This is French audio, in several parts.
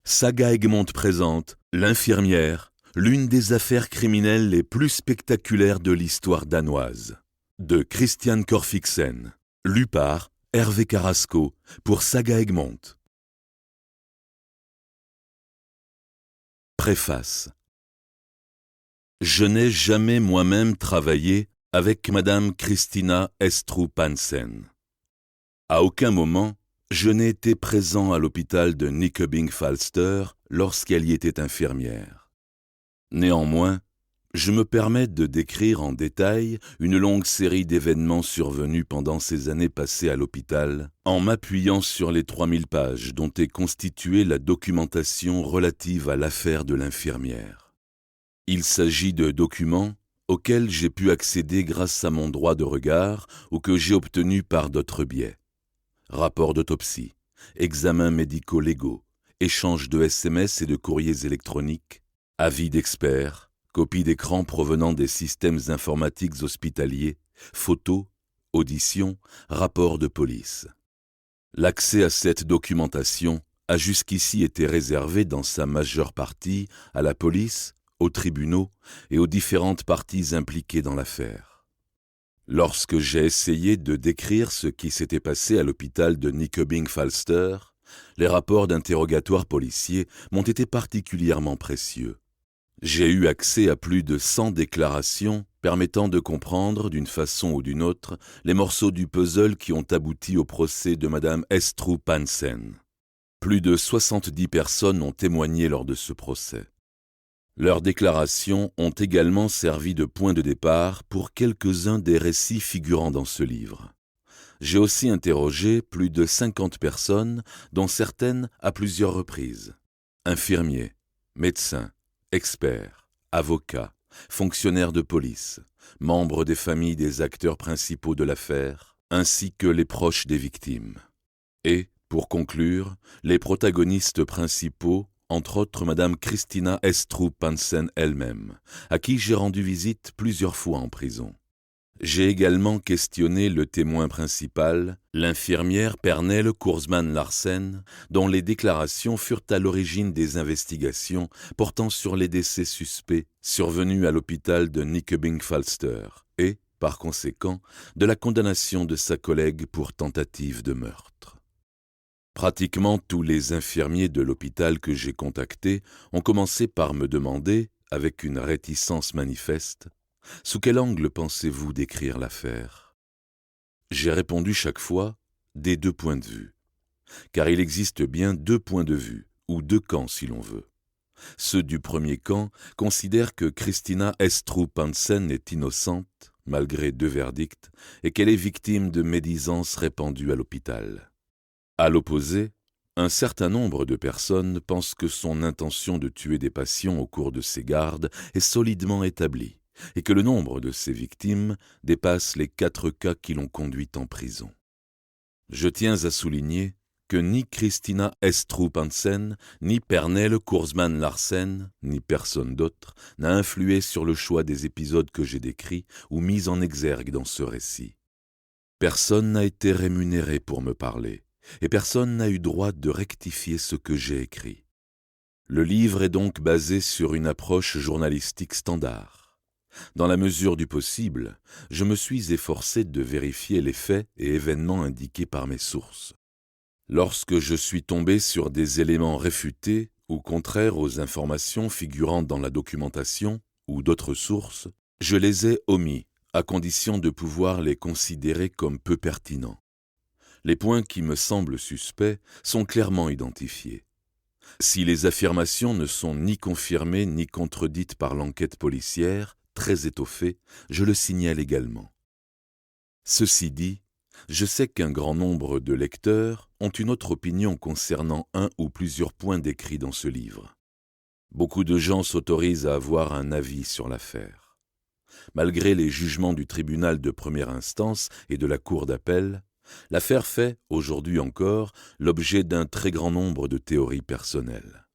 Saga Egmont présente L'infirmière, l'une des affaires criminelles les plus spectaculaires de l'histoire danoise. De Christian Korfiksen, lu par Hervé Carrasco pour Saga Egmont. Préface. Je n'ai jamais moi-même travaillé avec Madame Christina Estrup Hansen. À aucun moment, je n'ai été présent à l'hôpital de Nykøbing-Falster lorsqu'elle y était infirmière. Néanmoins, je me permets de décrire en détail une longue série d'événements survenus pendant ces années passées à l'hôpital, en m'appuyant sur les 3000 pages dont est constituée la documentation relative à l'affaire de l'infirmière. Il s'agit de documents auxquels j'ai pu accéder grâce à mon droit de regard ou que j'ai obtenu par d'autres biais. Rapports d'autopsie, examens médico-légaux, échanges de SMS et de courriers électroniques, avis d'experts, copies d'écran provenant des systèmes informatiques hospitaliers, photos, auditions, rapports de police. L'accès à cette documentation a jusqu'ici été réservé dans sa majeure partie à la police, aux tribunaux et aux différentes parties impliquées dans l'affaire. Lorsque j'ai essayé de décrire ce qui s'était passé à l'hôpital de Nykøbing-Falster, les rapports d'interrogatoire policiers m'ont été particulièrement précieux. J'ai eu accès à plus de 100 déclarations permettant de comprendre, d'une façon ou d'une autre, les morceaux du puzzle qui ont abouti au procès de Madame Estrup Hansen. Plus de 70 personnes ont témoigné lors de ce procès. Leurs déclarations ont également servi de point de départ pour quelques-uns des récits figurant dans ce livre. J'ai aussi interrogé plus de 50 personnes, dont certaines à plusieurs reprises. Infirmiers, médecins, experts, avocats, fonctionnaires de police, membres des familles des acteurs principaux de l'affaire, ainsi que les proches des victimes. Et, pour conclure, les protagonistes principaux, entre autres Madame Christina Estrup Hansen elle-même, à qui j'ai rendu visite plusieurs fois en prison. J'ai également questionné le témoin principal, l'infirmière Pernille Korsman Larsen, dont les déclarations furent à l'origine des investigations portant sur les décès suspects survenus à l'hôpital de Nykøbing-Falster et, par conséquent, de la condamnation de sa collègue pour tentative de meurtre. Pratiquement tous les infirmiers de l'hôpital que j'ai contactés ont commencé par me demander, avec une réticence manifeste, « Sous quel angle pensez-vous décrire l'affaire ?» J'ai répondu chaque fois des deux points de vue, car il existe bien deux points de vue, ou deux camps si l'on veut. Ceux du premier camp considèrent que Christina Estrup Hansen est innocente, malgré deux verdicts, et qu'elle est victime de médisance répandue à l'hôpital. À l'opposé, un certain nombre de personnes pensent que son intention de tuer des patients au cours de ses gardes est solidement établie et que le nombre de ses victimes dépasse les 4 cas qui l'ont conduite en prison. Je tiens à souligner que ni Christina Estrup Hansen, ni Pernille Korsman Larsen, ni personne d'autre n'a influé sur le choix des épisodes que j'ai décrits ou mis en exergue dans ce récit. Personne n'a été rémunéré pour me parler. Et personne n'a eu droit de rectifier ce que j'ai écrit. Le livre est donc basé sur une approche journalistique standard. Dans la mesure du possible, je me suis efforcé de vérifier les faits et événements indiqués par mes sources. Lorsque je suis tombé sur des éléments réfutés ou contraires aux informations figurant dans la documentation ou d'autres sources, je les ai omis, à condition de pouvoir les considérer comme peu pertinents. Les points qui me semblent suspects sont clairement identifiés. Si les affirmations ne sont ni confirmées ni contredites par l'enquête policière, très étoffée, je le signale également. Ceci dit, je sais qu'un grand nombre de lecteurs ont une autre opinion concernant un ou plusieurs points décrits dans ce livre. Beaucoup de gens s'autorisent à avoir un avis sur l'affaire. Malgré les jugements du tribunal de première instance et de la cour d'appel, l'affaire fait, aujourd'hui encore, l'objet d'un très grand nombre de théories personnelles.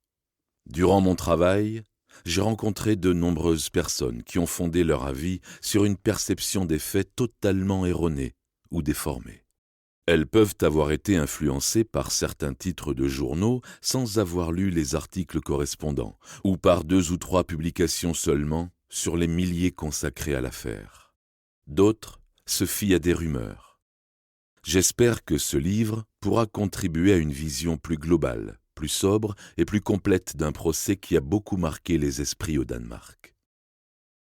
Durant mon travail, j'ai rencontré de nombreuses personnes qui ont fondé leur avis sur une perception des faits totalement erronée ou déformée. Elles peuvent avoir été influencées par certains titres de journaux sans avoir lu les articles correspondants, ou par 2 ou 3 publications seulement sur les milliers consacrés à l'affaire. D'autres se fient à des rumeurs. J'espère que ce livre pourra contribuer à une vision plus globale, plus sobre et plus complète d'un procès qui a beaucoup marqué les esprits au Danemark.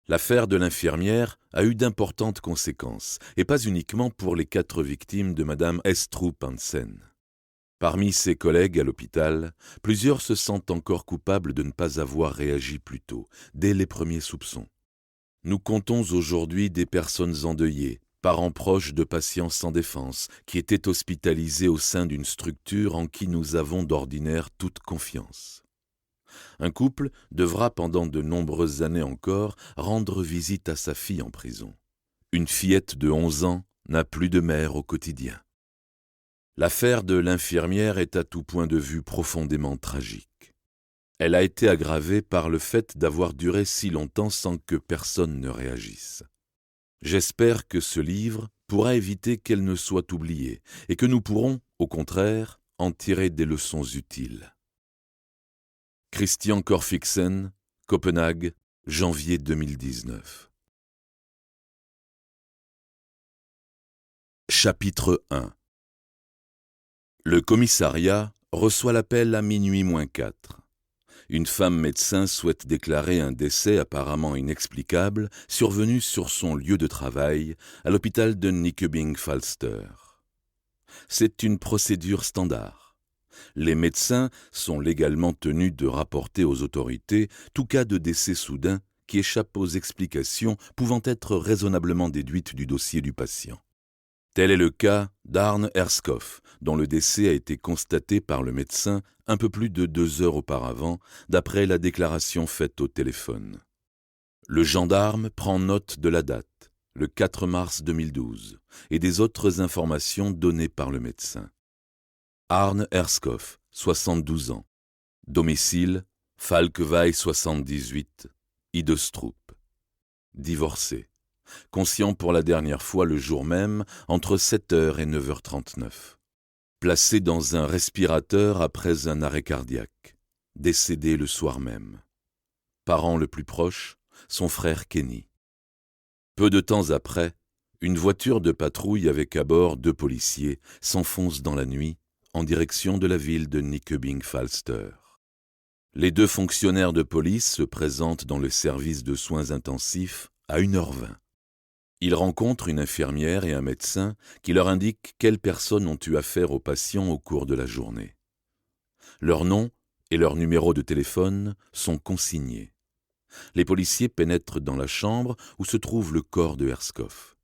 L'affaire de l'infirmière a eu d'importantes conséquences, et pas uniquement pour les 4 victimes de Madame Estrup Hansen. Parmi ses collègues à l'hôpital, plusieurs se sentent encore coupables de ne pas avoir réagi plus tôt, dès les premiers soupçons. Nous comptons aujourd'hui des personnes endeuillées, parents proches de patients sans défense, qui étaient hospitalisés au sein d'une structure en qui nous avons d'ordinaire toute confiance. Un couple devra pendant de nombreuses années encore rendre visite à sa fille en prison. Une fillette de 11 ans n'a plus de mère au quotidien. L'affaire de l'infirmière est à tout point de vue profondément tragique. Elle a été aggravée par le fait d'avoir duré si longtemps sans que personne ne réagisse. J'espère que ce livre pourra éviter qu'elle ne soit oubliée et que nous pourrons, au contraire, en tirer des leçons utiles. Christian Korfiksen, Copenhague, janvier 2019. Chapitre 1. Le commissariat reçoit l'appel à minuit moins 4. Une femme médecin souhaite déclarer un décès apparemment inexplicable survenu sur son lieu de travail à l'hôpital de Nykøbing-Falster. C'est une procédure standard. Les médecins sont légalement tenus de rapporter aux autorités tout cas de décès soudain qui échappe aux explications pouvant être raisonnablement déduites du dossier du patient. Tel est le cas d'Arne Herskov, dont le décès a été constaté par le médecin un peu plus de 2 heures auparavant, d'après la déclaration faite au téléphone. Le gendarme prend note de la date, le 4 mars 2012, et des autres informations données par le médecin. Arne Herskov, 72 ans. Domicile, Falkevej 78, Idestrup. Divorcé. Conscient pour la dernière fois le jour même, entre 7h et 9h39. Placé dans un respirateur après un arrêt cardiaque. Décédé le soir même. Parent le plus proche, son frère Kenny. Peu de temps après, une voiture de patrouille avec à bord 2 policiers s'enfonce dans la nuit en direction de la ville de Nykøbing-Falster. Les 2 fonctionnaires de police se présentent dans le service de soins intensifs à 1h20. Ils rencontrent une infirmière et un médecin qui leur indiquent quelles personnes ont eu affaire aux patients au cours de la journée. Leurs noms et leurs numéros de téléphone sont consignés. Les policiers pénètrent dans la chambre où se trouve le corps de Herskov.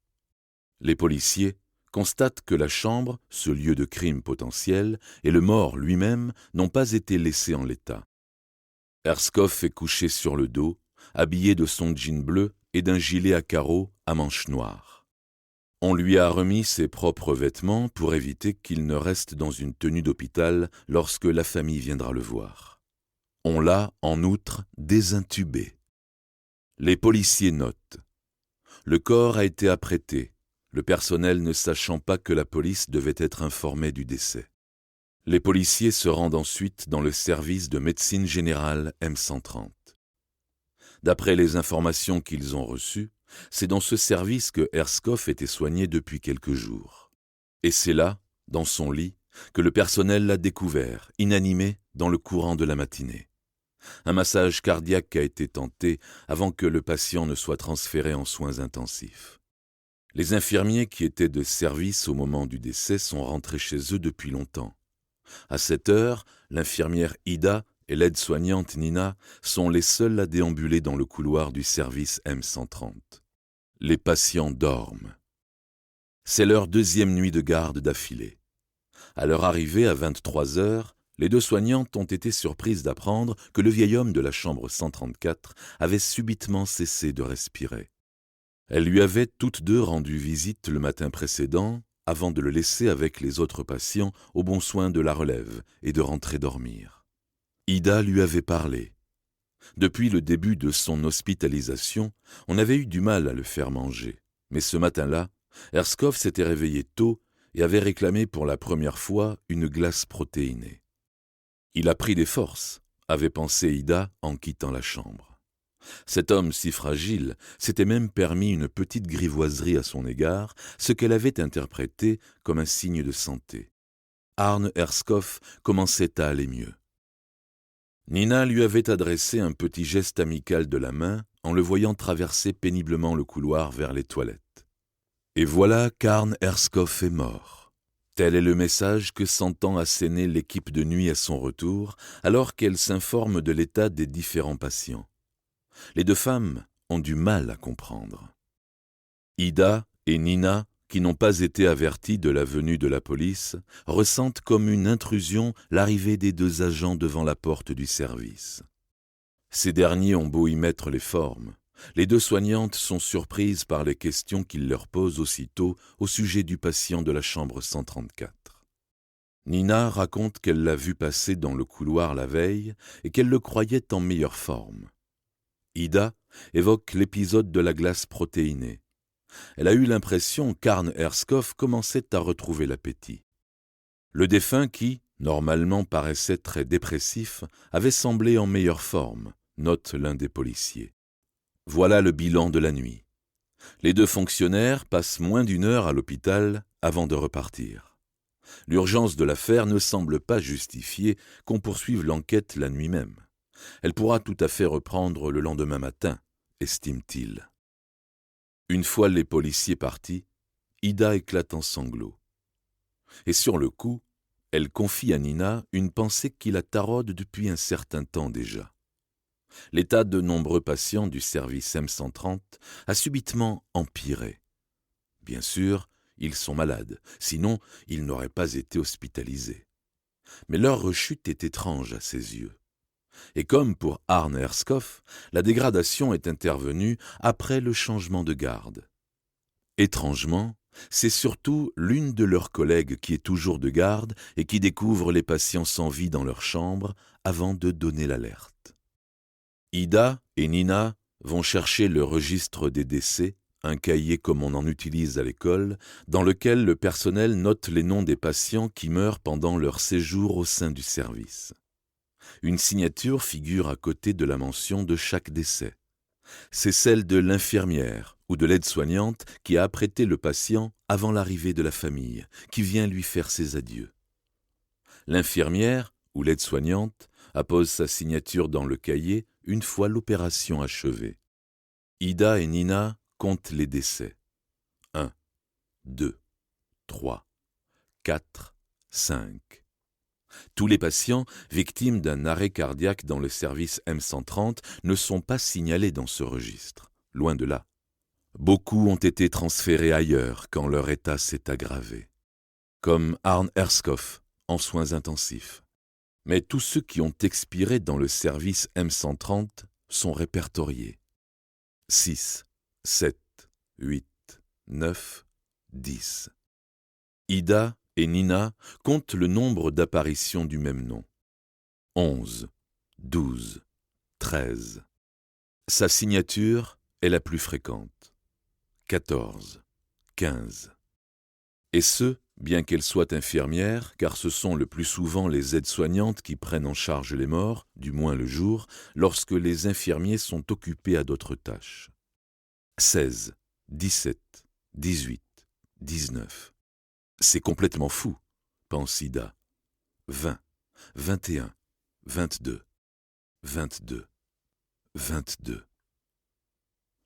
Les policiers constatent que la chambre, ce lieu de crime potentiel, et le mort lui-même n'ont pas été laissés en l'état. Herskov est couché sur le dos, habillé de son jean bleu et d'un gilet à carreaux à manches noires. On lui a remis ses propres vêtements pour éviter qu'il ne reste dans une tenue d'hôpital lorsque la famille viendra le voir. On l'a, en outre, désintubé. Les policiers notent. Le corps a été apprêté, le personnel ne sachant pas que la police devait être informée du décès. Les policiers se rendent ensuite dans le service de médecine générale M130. D'après les informations qu'ils ont reçues, c'est dans ce service que Herskov était soigné depuis quelques jours. Et c'est là, dans son lit, que le personnel l'a découvert, inanimé, dans le courant de la matinée. Un massage cardiaque a été tenté avant que le patient ne soit transféré en soins intensifs. Les infirmiers qui étaient de service au moment du décès sont rentrés chez eux depuis longtemps. À 7 heures, l'infirmière Ida et l'aide-soignante Nina sont les seuls à déambuler dans le couloir du service M130. Les patients dorment. C'est leur 2e nuit de garde d'affilée. À leur arrivée à 23 heures, les 2 soignantes ont été surprises d'apprendre que le vieil homme de la chambre 134 avait subitement cessé de respirer. Elles lui avaient toutes 2 rendu visite le matin précédent, avant de le laisser avec les autres patients au bon soin de la relève et de rentrer dormir. Ida lui avait parlé. Depuis le début de son hospitalisation, on avait eu du mal à le faire manger. Mais ce matin-là, Herskov s'était réveillé tôt et avait réclamé pour la première fois une glace protéinée. Il a pris des forces, avait pensé Ida en quittant la chambre. Cet homme si fragile s'était même permis une petite grivoiserie à son égard, ce qu'elle avait interprété comme un signe de santé. Arne Herskov commençait à aller mieux. Nina lui avait adressé un petit geste amical de la main en le voyant traverser péniblement le couloir vers les toilettes. Et voilà qu'Arne Herskov est mort. Tel est le message que s'entend asséner l'équipe de nuit à son retour, alors qu'elle s'informe de l'état des différents patients. Les deux femmes ont du mal à comprendre. Ida et Nina, qui n'ont pas été averties de la venue de la police, ressentent comme une intrusion l'arrivée des deux agents devant la porte du service. Ces derniers ont beau y mettre les formes. Les deux soignantes sont surprises par les questions qu'ils leur posent aussitôt au sujet du patient de la chambre 134. Nina raconte qu'elle l'a vu passer dans le couloir la veille et qu'elle le croyait en meilleure forme. Ida évoque l'épisode de la glace protéinée. Elle a eu l'impression qu'Arne Herskov commençait à retrouver l'appétit. Le défunt qui, normalement paraissait très dépressif, avait semblé en meilleure forme, note l'un des policiers. Voilà le bilan de la nuit. Les deux fonctionnaires passent moins d'une heure à l'hôpital avant de repartir. L'urgence de l'affaire ne semble pas justifier qu'on poursuive l'enquête la nuit même. Elle pourra tout à fait reprendre le lendemain matin, estime-t-il. Une fois les policiers partis, Ida éclate en sanglots. Et sur le coup, elle confie à Nina une pensée qui la taraude depuis un certain temps déjà. L'état de nombreux patients du service M130 a subitement empiré. Bien sûr, ils sont malades, sinon ils n'auraient pas été hospitalisés. Mais leur rechute est étrange à ses yeux. Et comme pour Arne Herskov, la dégradation est intervenue après le changement de garde. Étrangement, c'est surtout l'une de leurs collègues qui est toujours de garde et qui découvre les patients sans vie dans leur chambre avant de donner l'alerte. Ida et Nina vont chercher le registre des décès, un cahier comme on en utilise à l'école, dans lequel le personnel note les noms des patients qui meurent pendant leur séjour au sein du service. Une signature figure à côté de la mention de chaque décès. C'est celle de l'infirmière ou de l'aide-soignante qui a apprêté le patient avant l'arrivée de la famille, qui vient lui faire ses adieux. L'infirmière ou l'aide-soignante appose sa signature dans le cahier une fois l'opération achevée. Ida et Nina comptent les décès. 1, 2, 3, 4, 5. Tous les patients victimes d'un arrêt cardiaque dans le service M130 ne sont pas signalés dans ce registre, loin de là. Beaucoup ont été transférés ailleurs quand leur état s'est aggravé, comme Arne Herskov en soins intensifs. Mais tous ceux qui ont expiré dans le service M130 sont répertoriés. 6, 7, 8, 9, 10. Ida et Nina comptent le nombre d'apparitions du même nom. 11, 12, 13. Sa signature est la plus fréquente. 14, 15. Et ce, bien qu'elle soit infirmière, car ce sont le plus souvent les aides-soignantes qui prennent en charge les morts, du moins le jour, lorsque les infirmiers sont occupés à d'autres tâches. 16, 17, 18, 19. C'est complètement fou, pense Ida. 20, 21, 22, 22, 22.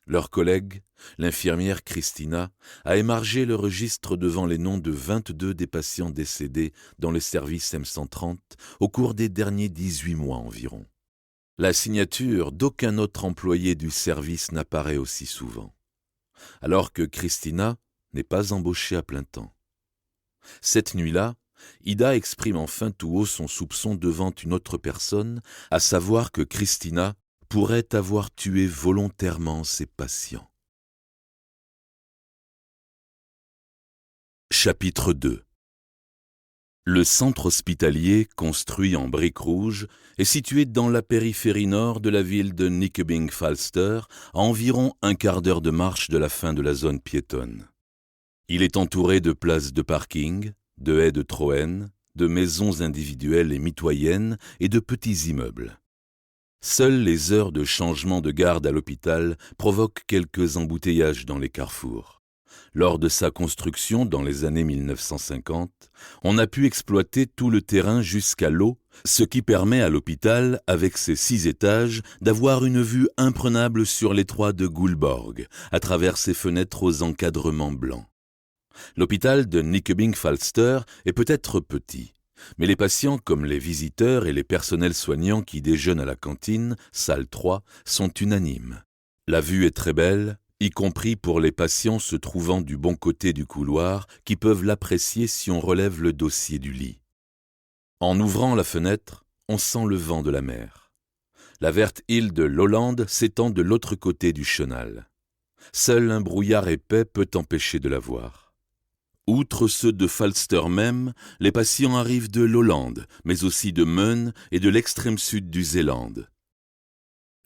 Leur collègue, l'infirmière Christina, a émargé le registre devant les noms de 22 des patients décédés dans le service M130 au cours des derniers 18 mois environ. La signature d'aucun autre employé du service n'apparaît aussi souvent, alors que Christina n'est pas embauchée à plein temps. Cette nuit-là, Ida exprime enfin tout haut son soupçon devant une autre personne, à savoir que Christina pourrait avoir tué volontairement ses patients. Chapitre 2. Le centre hospitalier, construit en briques rouges, est situé dans la périphérie nord de la ville de Nyköping-Falster, à environ un quart d'heure de marche de la fin de la zone piétonne. Il est entouré de places de parking, de haies de Troène, de maisons individuelles et mitoyennes et de petits immeubles. Seules les heures de changement de garde à l'hôpital provoquent quelques embouteillages dans les carrefours. Lors de sa construction dans les années 1950, on a pu exploiter tout le terrain jusqu'à l'eau, ce qui permet à l'hôpital, avec ses 6 étages, d'avoir une vue imprenable sur l'étroit de Gullborg, à travers ses fenêtres aux encadrements blancs. L'hôpital de Nyköping-Falster est peut-être petit, mais les patients comme les visiteurs et les personnels soignants qui déjeunent à la cantine, salle 3, sont unanimes. La vue est très belle, y compris pour les patients se trouvant du bon côté du couloir qui peuvent l'apprécier si on relève le dossier du lit. En ouvrant la fenêtre, on sent le vent de la mer. La verte île de Lolland s'étend de l'autre côté du chenal. Seul un brouillard épais peut empêcher de la voir. Outre ceux de Falster même, les patients arrivent de Lolland, mais aussi de Møn et de l'extrême sud du Zéland.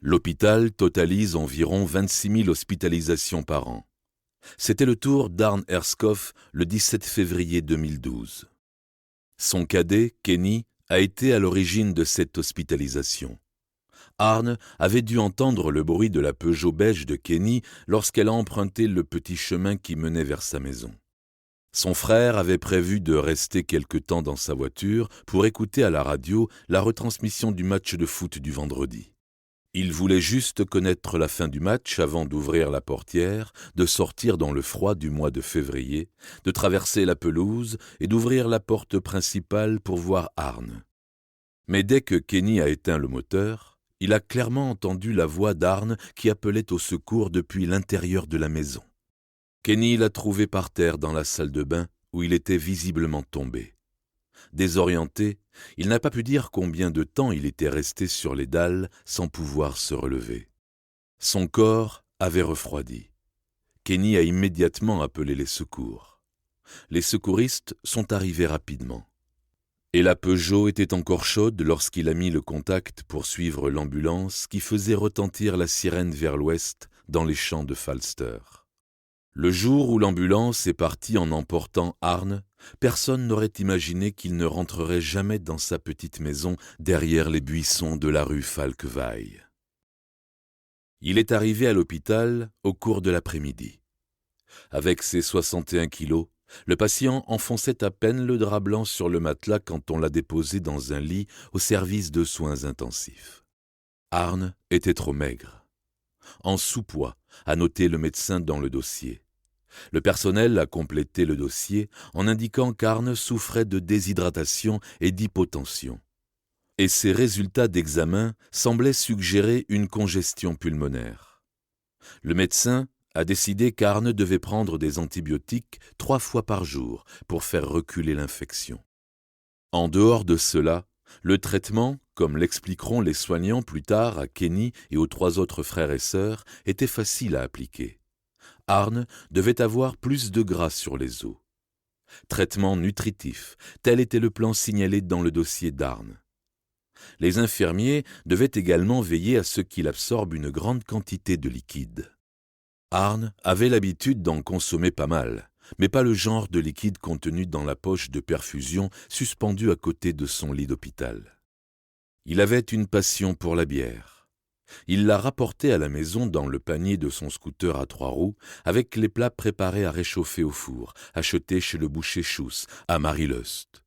L'hôpital totalise environ 26 000 hospitalisations par an. C'était le tour d'Arne Herskov le 17 février 2012. Son cadet, Kenny, a été à l'origine de cette hospitalisation. Arne avait dû entendre le bruit de la Peugeot beige de Kenny lorsqu'elle a emprunté le petit chemin qui menait vers sa maison. Son frère avait prévu de rester quelque temps dans sa voiture pour écouter à la radio la retransmission du match de foot du vendredi. Il voulait juste connaître la fin du match avant d'ouvrir la portière, de sortir dans le froid du mois de février, de traverser la pelouse et d'ouvrir la porte principale pour voir Arne. Mais dès que Kenny a éteint le moteur, il a clairement entendu la voix d'Arne qui appelait au secours depuis l'intérieur de la maison. Kenny l'a trouvé par terre dans la salle de bain où il était visiblement tombé. Désorienté, il n'a pas pu dire combien de temps il était resté sur les dalles sans pouvoir se relever. Son corps avait refroidi. Kenny a immédiatement appelé les secours. Les secouristes sont arrivés rapidement. Et la Peugeot était encore chaude lorsqu'il a mis le contact pour suivre l'ambulance qui faisait retentir la sirène vers l'ouest dans les champs de Falster. Le jour où l'ambulance est partie en emportant Arne, personne n'aurait imaginé qu'il ne rentrerait jamais dans sa petite maison derrière les buissons de la rue Falkveil. Il est arrivé à l'hôpital au cours de l'après-midi. Avec ses 61 kilos, le patient enfonçait à peine le drap blanc sur le matelas quand on l'a déposé dans un lit au service de soins intensifs. Arne était trop maigre. En sous-poids, a noté le médecin dans le dossier. Le personnel a complété le dossier en indiquant qu'Arne souffrait de déshydratation et d'hypotension. Et ses résultats d'examen semblaient suggérer une congestion pulmonaire. Le médecin a décidé qu'Arne devait prendre des antibiotiques 3 fois par jour pour faire reculer l'infection. En dehors de cela, le traitement, comme l'expliqueront les soignants plus tard à Kenny et aux 3 autres frères et sœurs, était facile à appliquer. Arne devait avoir plus de gras sur les os. Traitement nutritif, tel était le plan signalé dans le dossier d'Arne. Les infirmiers devaient également veiller à ce qu'il absorbe une grande quantité de liquide. Arne avait l'habitude d'en consommer pas mal, mais pas le genre de liquide contenu dans la poche de perfusion suspendue à côté de son lit d'hôpital. Il avait une passion pour la bière. Il la rapportait à la maison dans le panier de son scooter à 3 roues avec les plats préparés à réchauffer au four, achetés chez le boucher Schuss, à Marilust.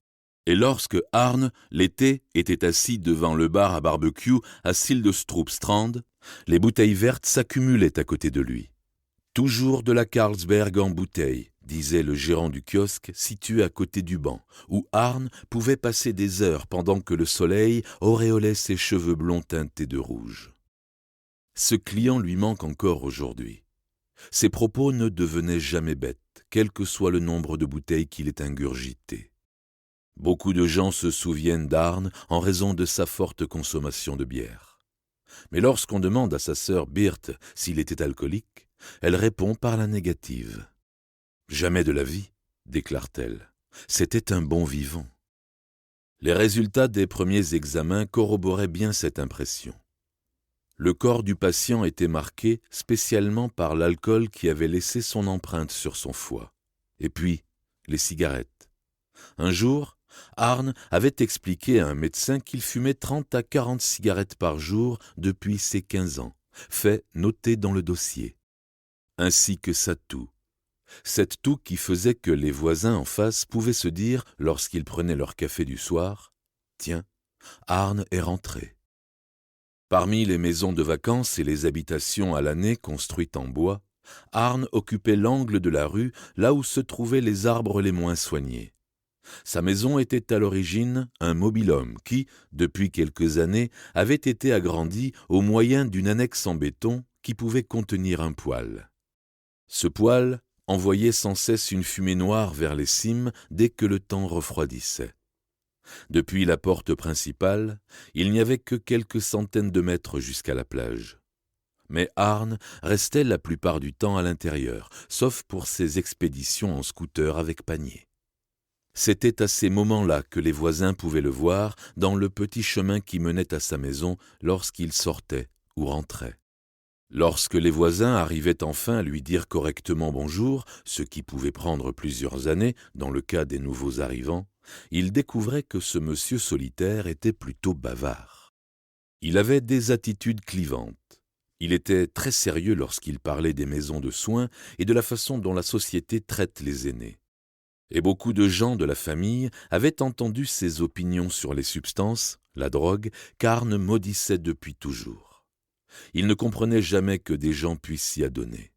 Et lorsque Arne, l'été, était assis devant le bar à barbecue à Sildestrup-Strand, les bouteilles vertes s'accumulaient à côté de lui. « Toujours de la Carlsberg en bouteille », disait le gérant du kiosque situé à côté du banc, où Arne pouvait passer des heures pendant que le soleil auréolait ses cheveux blonds teintés de rouge. Ce client lui manque encore aujourd'hui. Ses propos ne devenaient jamais bêtes, quel que soit le nombre de bouteilles qu'il ait ingurgitées. Beaucoup de gens se souviennent d'Arne en raison de sa forte consommation de bière. Mais lorsqu'on demande à sa sœur Birte s'il était alcoolique, elle répond par la négative. « Jamais de la vie, déclare-t-elle. C'était un bon vivant. » Les résultats des premiers examens corroboraient bien cette impression. Le corps du patient était marqué spécialement par l'alcool qui avait laissé son empreinte sur son foie. Et puis, les cigarettes. Un jour, Arne avait expliqué à un médecin qu'il fumait 30 à 40 cigarettes par jour depuis ses 15 ans, fait noté dans le dossier. Ainsi que sa toux. Cette toux qui faisait que les voisins en face pouvaient se dire, lorsqu'ils prenaient leur café du soir, « Tiens, Arne est rentré ». Parmi les maisons de vacances et les habitations à l'année construites en bois, Arne occupait l'angle de la rue là où se trouvaient les arbres les moins soignés. Sa maison était à l'origine un mobil-home qui, depuis quelques années, avait été agrandi au moyen d'une annexe en béton qui pouvait contenir un poêle. Ce poêle envoyait sans cesse une fumée noire vers les cimes dès que le temps refroidissait. Depuis la porte principale, il n'y avait que quelques centaines de mètres jusqu'à la plage. Mais Arne restait la plupart du temps à l'intérieur, sauf pour ses expéditions en scooter avec panier. C'était à ces moments-là que les voisins pouvaient le voir dans le petit chemin qui menait à sa maison lorsqu'il sortait ou rentrait. Lorsque les voisins arrivaient enfin à lui dire correctement bonjour, ce qui pouvait prendre plusieurs années dans le cas des nouveaux arrivants, il découvrait que ce monsieur solitaire était plutôt bavard. Il avait des attitudes clivantes. Il était très sérieux lorsqu'il parlait des maisons de soins et de la façon dont la société traite les aînés. Et beaucoup de gens de la famille avaient entendu ses opinions sur les substances, la drogue, qu'Arne maudissait depuis toujours. Il ne comprenait jamais que des gens puissent s'y adonner.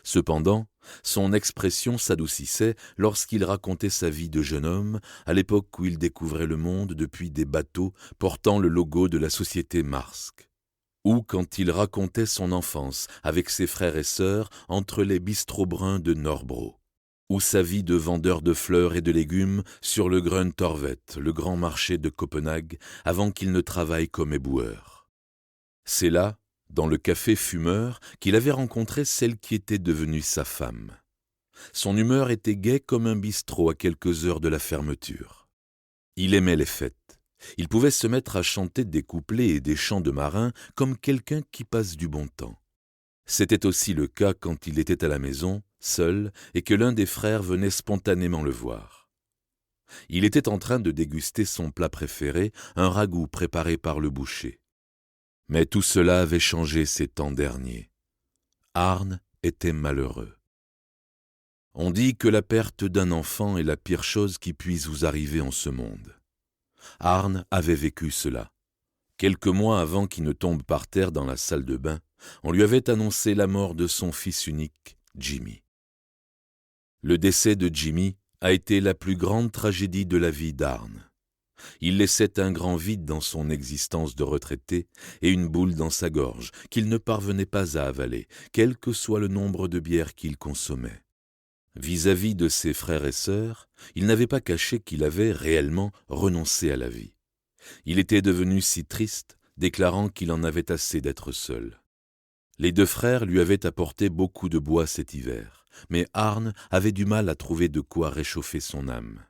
Cependant, son expression s'adoucissait lorsqu'il racontait sa vie de jeune homme, à l'époque où il découvrait le monde depuis des bateaux portant le logo de la société Maersk, ou quand il racontait son enfance avec ses frères et sœurs entre les bistrots bruns de Norbro, ou sa vie de vendeur de fleurs et de légumes sur le Grønn Torvet, le grand marché de Copenhague, avant qu'il ne travaille comme éboueur. C'est là, dans le café fumeur, qu'il avait rencontré celle qui était devenue sa femme. Son humeur était gaie comme un bistrot à quelques heures de la fermeture. Il aimait les fêtes. Il pouvait se mettre à chanter des couplets et des chants de marins comme quelqu'un qui passe du bon temps. C'était aussi le cas quand il était à la maison, seul, et que l'un des frères venait spontanément le voir. Il était en train de déguster son plat préféré, un ragoût préparé par le boucher. Mais tout cela avait changé ces temps derniers. Arne était malheureux. On dit que la perte d'un enfant est la pire chose qui puisse vous arriver en ce monde. Arne avait vécu cela. Quelques mois avant qu'il ne tombe par terre dans la salle de bain, on lui avait annoncé la mort de son fils unique, Jimmy. Le décès de Jimmy a été la plus grande tragédie de la vie d'Arne. Il laissait un grand vide dans son existence de retraité et une boule dans sa gorge qu'il ne parvenait pas à avaler, quel que soit le nombre de bières qu'il consommait. Vis-à-vis de ses frères et sœurs, il n'avait pas caché qu'il avait réellement renoncé à la vie. Il était devenu si triste, déclarant qu'il en avait assez d'être seul. Les deux frères lui avaient apporté beaucoup de bois cet hiver, mais Arne avait du mal à trouver de quoi réchauffer son âme.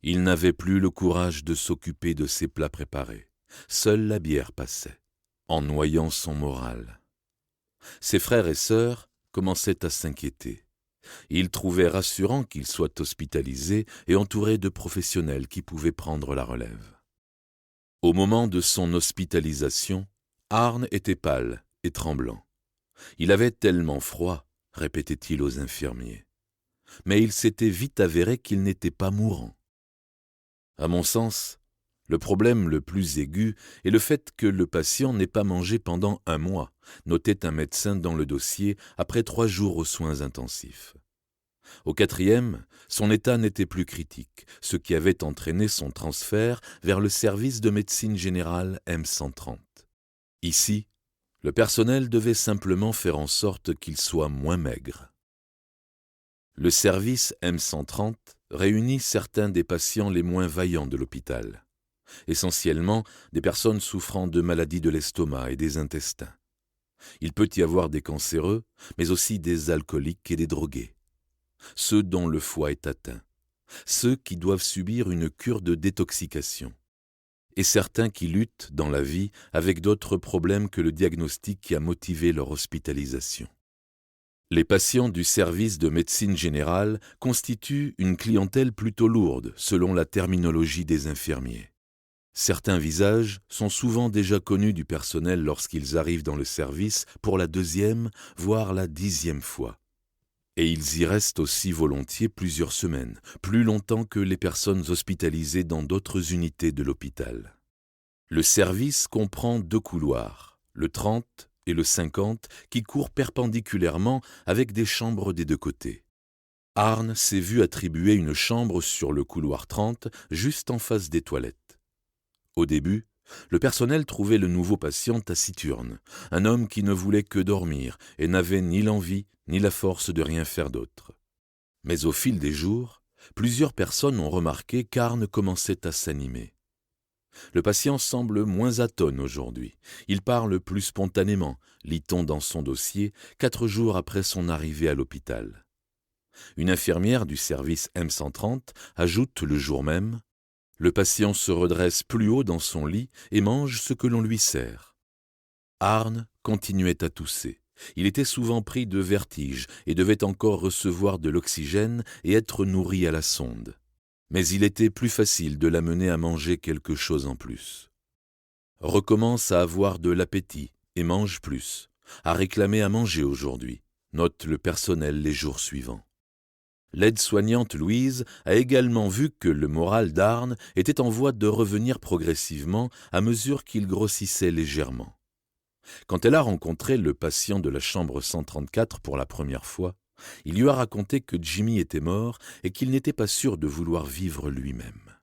Il n'avait plus le courage de s'occuper de ses plats préparés. Seule la bière passait, en noyant son moral. Ses frères et sœurs commençaient à s'inquiéter. Ils trouvaient rassurant qu'il soit hospitalisé et entouré de professionnels qui pouvaient prendre la relève. Au moment de son hospitalisation, Arne était pâle et tremblant. Il avait tellement froid, répétait-il aux infirmiers. Mais il s'était vite avéré qu'il n'était pas mourant. À mon sens, le problème le plus aigu est le fait que le patient n'ait pas mangé pendant 1 mois, notait un médecin dans le dossier après 3 jours aux soins intensifs. Au 4e, son état n'était plus critique, ce qui avait entraîné son transfert vers le service de médecine générale M130. Ici, le personnel devait simplement faire en sorte qu'il soit moins maigre. Le service M130 réunit certains des patients les moins vaillants de l'hôpital, essentiellement des personnes souffrant de maladies de l'estomac et des intestins. Il peut y avoir des cancéreux, mais aussi des alcooliques et des drogués, ceux dont le foie est atteint, ceux qui doivent subir une cure de détoxication, et certains qui luttent dans la vie avec d'autres problèmes que le diagnostic qui a motivé leur hospitalisation. Les patients du service de médecine générale constituent une clientèle plutôt lourde selon la terminologie des infirmiers. Certains visages sont souvent déjà connus du personnel lorsqu'ils arrivent dans le service pour la 2e, voire la 10e fois. Et ils y restent aussi volontiers plusieurs semaines, plus longtemps que les personnes hospitalisées dans d'autres unités de l'hôpital. Le service comprend 2 couloirs, le 30 et le 50, qui courent perpendiculairement avec des chambres des 2 côtés. Arne s'est vu attribuer une chambre sur le couloir 30, juste en face des toilettes. Au début, le personnel trouvait le nouveau patient taciturne, un homme qui ne voulait que dormir et n'avait ni l'envie ni la force de rien faire d'autre. Mais au fil des jours, plusieurs personnes ont remarqué qu'Arne commençait à s'animer. Le patient semble moins atone aujourd'hui. Il parle plus spontanément, lit-on dans son dossier, 4 jours après son arrivée à l'hôpital. Une infirmière du service M130 ajoute le jour même: « Le patient se redresse plus haut dans son lit et mange ce que l'on lui sert. » Arne continuait à tousser. Il était souvent pris de vertige et devait encore recevoir de l'oxygène et être nourri à la sonde. Mais il était plus facile de l'amener à manger quelque chose en plus. Recommence à avoir de l'appétit et mange plus, à réclamer à manger aujourd'hui, note le personnel les jours suivants. L'aide-soignante Louise a également vu que le moral d'Arne était en voie de revenir progressivement à mesure qu'il grossissait légèrement. Quand elle a rencontré le patient de la chambre 134 pour la première fois, il lui a raconté que Jimmy était mort et qu'il n'était pas sûr de vouloir vivre lui-même.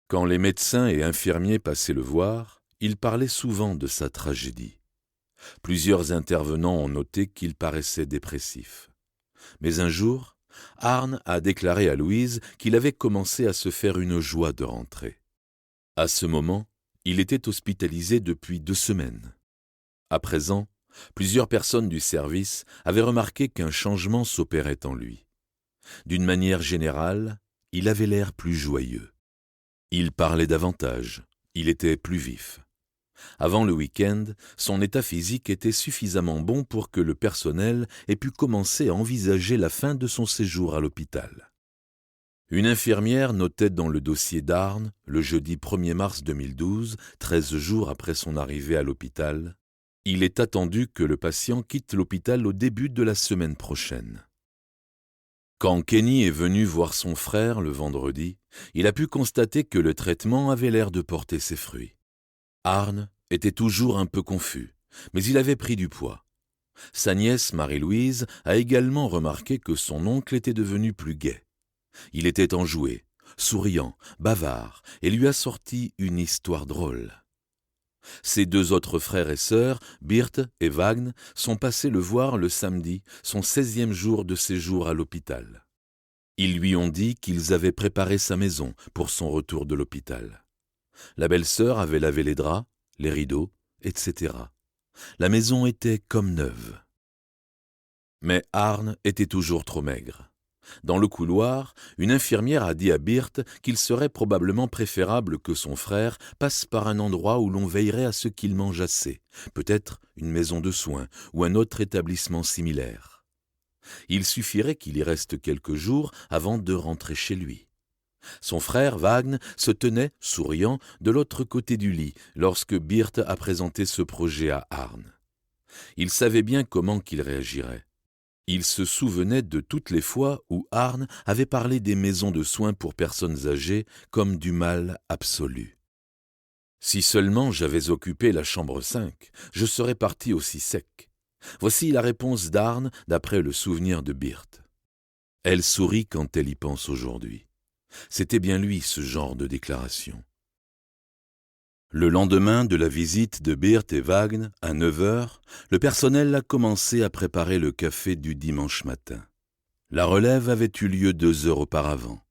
Quand les médecins et infirmiers passaient le voir, il parlait souvent de sa tragédie. Plusieurs intervenants ont noté qu'il paraissait dépressif. Mais un jour, Arne a déclaré à Louise qu'il avait commencé à se faire une joie de rentrer. À ce moment, il était hospitalisé depuis 2 semaines. À présent, plusieurs personnes du service avaient remarqué qu'un changement s'opérait en lui. D'une manière générale, il avait l'air plus joyeux. Il parlait davantage, il était plus vif. Avant le week-end, son état physique était suffisamment bon pour que le personnel ait pu commencer à envisager la fin de son séjour à l'hôpital. Une infirmière notait dans le dossier d'Arne, le jeudi 1er mars 2012, 13 jours après son arrivée à l'hôpital, « Il est attendu que le patient quitte l'hôpital au début de la semaine prochaine. » Quand Kenny est venu voir son frère le vendredi, il a pu constater que le traitement avait l'air de porter ses fruits. Arne était toujours un peu confus, mais il avait pris du poids. Sa nièce Marie-Louise a également remarqué que son oncle était devenu plus gai. Il était enjoué, souriant, bavard, et lui a sorti une histoire drôle. Ses 2 autres frères et sœurs, Birte et Wagn, sont passés le voir le samedi, son 16e jour de séjour à l'hôpital. Ils lui ont dit qu'ils avaient préparé sa maison pour son retour de l'hôpital. La belle-sœur avait lavé les draps, les rideaux, etc. La maison était comme neuve. Mais Arne était toujours trop maigre. Dans le couloir, une infirmière a dit à Birte qu'il serait probablement préférable que son frère passe par un endroit où l'on veillerait à ce qu'il mange assez, peut-être une maison de soins ou un autre établissement similaire. Il suffirait qu'il y reste quelques jours avant de rentrer chez lui. Son frère Wagn se tenait, souriant, de l'autre côté du lit lorsque Birte a présenté ce projet à Arne. Il savait bien comment qu'il réagirait. Il se souvenait de toutes les fois où Arne avait parlé des maisons de soins pour personnes âgées comme du mal absolu. « Si seulement j'avais occupé la chambre 5, je serais parti aussi sec. » Voici la réponse d'Arne d'après le souvenir de Birte. Elle sourit quand elle y pense aujourd'hui. C'était bien lui, ce genre de déclaration. Le lendemain de la visite de Birte et Wagn, à 9h, le personnel a commencé à préparer le café du dimanche matin. La relève avait eu lieu 2 heures auparavant.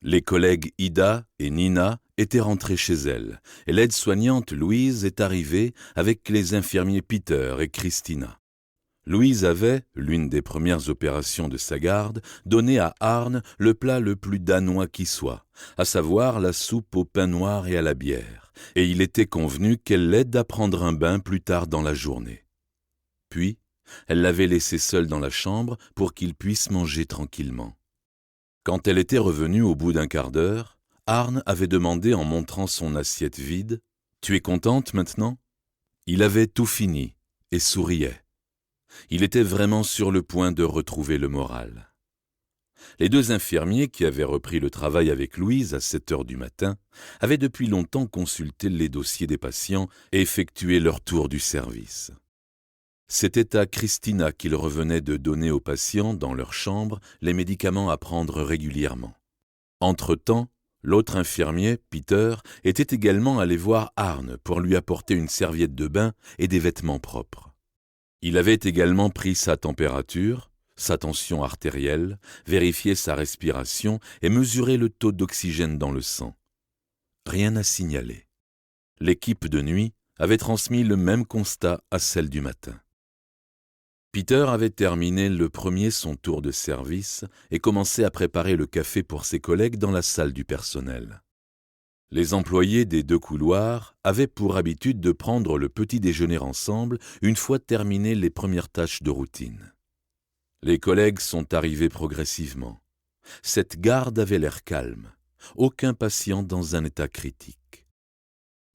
Les collègues Ida et Nina étaient rentrées chez elles, et l'aide-soignante Louise est arrivée avec les infirmiers Peter et Christina. Louise avait, l'une des premières opérations de sa garde, donné à Arne le plat le plus danois qui soit, à savoir la soupe au pain noir et à la bière, et il était convenu qu'elle l'aide à prendre un bain plus tard dans la journée. Puis, Elle l'avait laissé seul dans la chambre pour qu'il puisse manger tranquillement. Quand elle était revenue au bout d'un quart d'heure, Arne avait demandé en montrant son assiette vide « Tu es contente maintenant ?» Il avait tout fini et souriait. Il était vraiment sur le point de retrouver le moral. Les deux infirmiers qui avaient repris le travail avec Louise à 7 heures du matin avaient depuis longtemps consulté les dossiers des patients et effectué leur tour du service. C'était à Christina qu'il revenait de donner aux patients dans leur chambre les médicaments à prendre régulièrement. Entre-temps, l'autre infirmier, Peter, était également allé voir Arne pour lui apporter une serviette de bain et des vêtements propres. Il avait également pris sa température, sa tension artérielle, vérifié sa respiration et mesuré le taux d'oxygène dans le sang. Rien à signaler. L'équipe de nuit avait transmis le même constat à celle du matin. Peter avait terminé le premier son tour de service et commençait à préparer le café pour ses collègues dans la salle du personnel. Les employés des deux couloirs avaient pour habitude de prendre le petit déjeuner ensemble une fois terminées les premières tâches de routine. Les collègues sont arrivés progressivement. Cette garde avait l'air calme, aucun patient dans un état critique.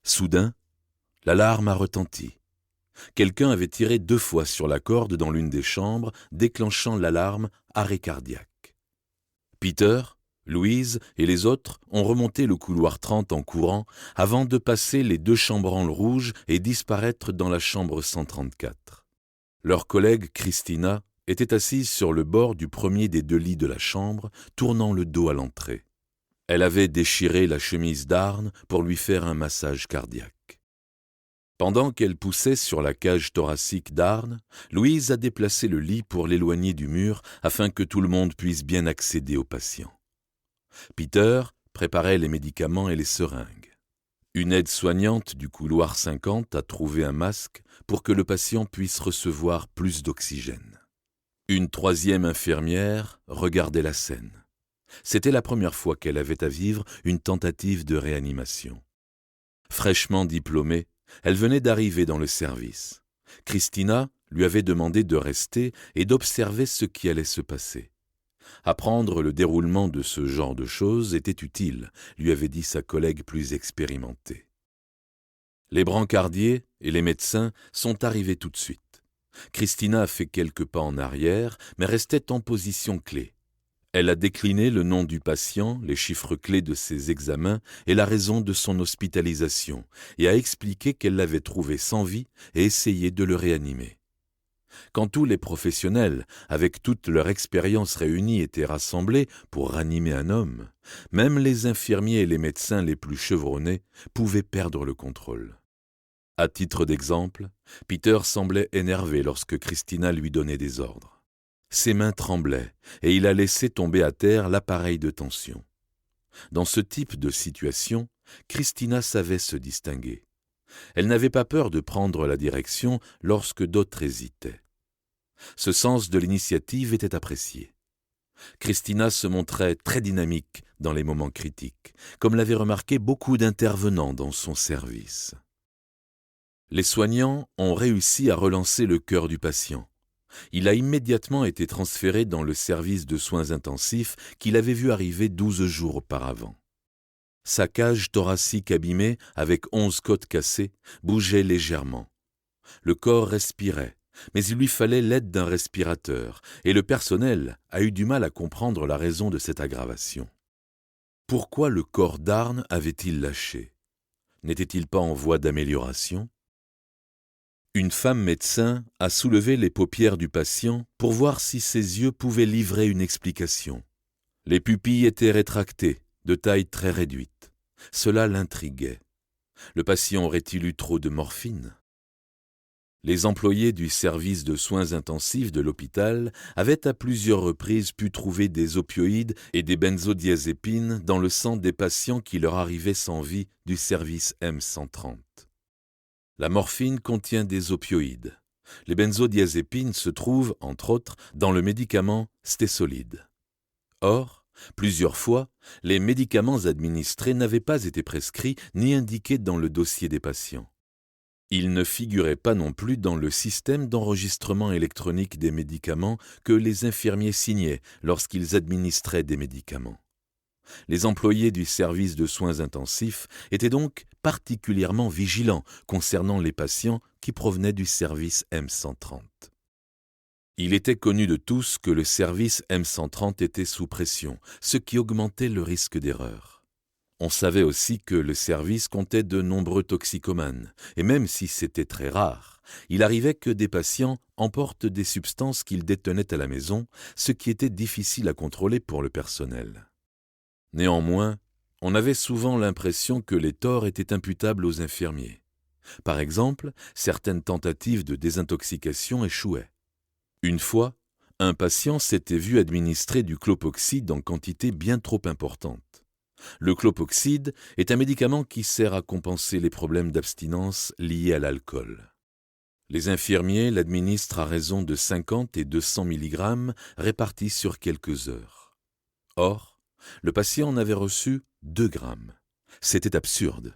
Soudain, l'alarme a retenti. Quelqu'un avait tiré 2 fois sur la corde dans l'une des chambres, déclenchant l'alarme arrêt cardiaque. Peter, Louise et les autres ont remonté le couloir 30 en courant avant de passer les 2 chambranles rouges et disparaître dans la chambre 134. Leur collègue Christina était assise sur le bord du premier des 2 lits de la chambre, tournant le dos à l'entrée. Elle avait déchiré la chemise d'Arne pour lui faire un massage cardiaque. Pendant qu'elle poussait sur la cage thoracique d'Arne, Louise a déplacé le lit pour l'éloigner du mur afin que tout le monde puisse bien accéder au patient. Peter préparait les médicaments et les seringues. Une aide-soignante du couloir 50 a trouvé un masque pour que le patient puisse recevoir plus d'oxygène. Une 3e infirmière regardait la scène. C'était la première fois qu'elle avait à vivre une tentative de réanimation. Fraîchement diplômée, elle venait d'arriver dans le service. Christina lui avait demandé de rester et d'observer ce qui allait se passer. Apprendre le déroulement de ce genre de choses était utile, lui avait dit sa collègue plus expérimentée. Les brancardiers et les médecins sont arrivés tout de suite. Christina a fait quelques pas en arrière, mais restait en position clé. Elle a décliné le nom du patient, les chiffres clés de ses examens et la raison de son hospitalisation, et a expliqué qu'elle l'avait trouvé sans vie et essayé de le réanimer. Quand tous les professionnels, avec toute leur expérience réunie, étaient rassemblés pour ranimer un homme, même les infirmiers et les médecins les plus chevronnés pouvaient perdre le contrôle. À titre d'exemple, Peter semblait énervé lorsque Christina lui donnait des ordres. Ses mains tremblaient et il a laissé tomber à terre l'appareil de tension. Dans ce type de situation, Christina savait se distinguer. Elle n'avait pas peur de prendre la direction lorsque d'autres hésitaient. Ce sens de l'initiative était apprécié. Christina se montrait très dynamique dans les moments critiques, comme l'avaient remarqué beaucoup d'intervenants dans son service. Les soignants ont réussi à relancer le cœur du patient. Il a immédiatement été transféré dans le service de soins intensifs qu'il avait vu arriver 12 jours auparavant. Sa cage thoracique abîmée, avec 11 côtes cassées, bougeait légèrement. Le corps respirait, mais il lui fallait l'aide d'un respirateur, et le personnel a eu du mal à comprendre la raison de cette aggravation. Pourquoi le corps d'Arne avait-il lâché? N'était-il pas en voie d'amélioration? Une femme médecin a soulevé les paupières du patient pour voir si ses yeux pouvaient livrer une explication. Les pupilles étaient rétractées, de taille très réduite. Cela l'intriguait. Le patient aurait-il eu trop de morphine? Les employés du service de soins intensifs de l'hôpital avaient à plusieurs reprises pu trouver des opioïdes et des benzodiazépines dans le sang des patients qui leur arrivaient sans vie du service M130. La morphine contient des opioïdes. Les benzodiazépines se trouvent, entre autres, dans le médicament stésolide. Or, plusieurs fois, les médicaments administrés n'avaient pas été prescrits ni indiqués dans le dossier des patients. Il ne figurait pas non plus dans le système d'enregistrement électronique des médicaments que les infirmiers signaient lorsqu'ils administraient des médicaments. Les employés du service de soins intensifs étaient donc particulièrement vigilants concernant les patients qui provenaient du service M130. Il était connu de tous que le service M130 était sous pression, ce qui augmentait le risque d'erreur. On savait aussi que le service comptait de nombreux toxicomanes, et même si c'était très rare, il arrivait que des patients emportent des substances qu'ils détenaient à la maison, ce qui était difficile à contrôler pour le personnel. Néanmoins, on avait souvent l'impression que les torts étaient imputables aux infirmiers. Par exemple, certaines tentatives de désintoxication échouaient. Une fois, un patient s'était vu administrer du clopoxyde en quantité bien trop importante. Le clopoxyde est un médicament qui sert à compenser les problèmes d'abstinence liés à l'alcool. Les infirmiers l'administrent à raison de 50 et 200 mg répartis sur quelques heures. Or, le patient en avait reçu 2 grammes. C'était absurde.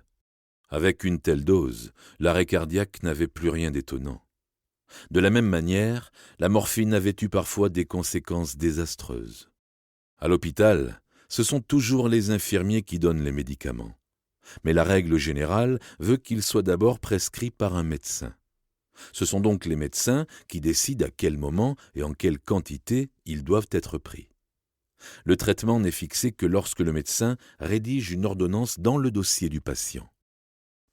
Avec une telle dose, l'arrêt cardiaque n'avait plus rien d'étonnant. De la même manière, la morphine avait eu parfois des conséquences désastreuses. À l'hôpital, ce sont toujours les infirmiers qui donnent les médicaments. Mais la règle générale veut qu'ils soient d'abord prescrits par un médecin. Ce sont donc les médecins qui décident à quel moment et en quelle quantité ils doivent être pris. Le traitement n'est fixé que lorsque le médecin rédige une ordonnance dans le dossier du patient.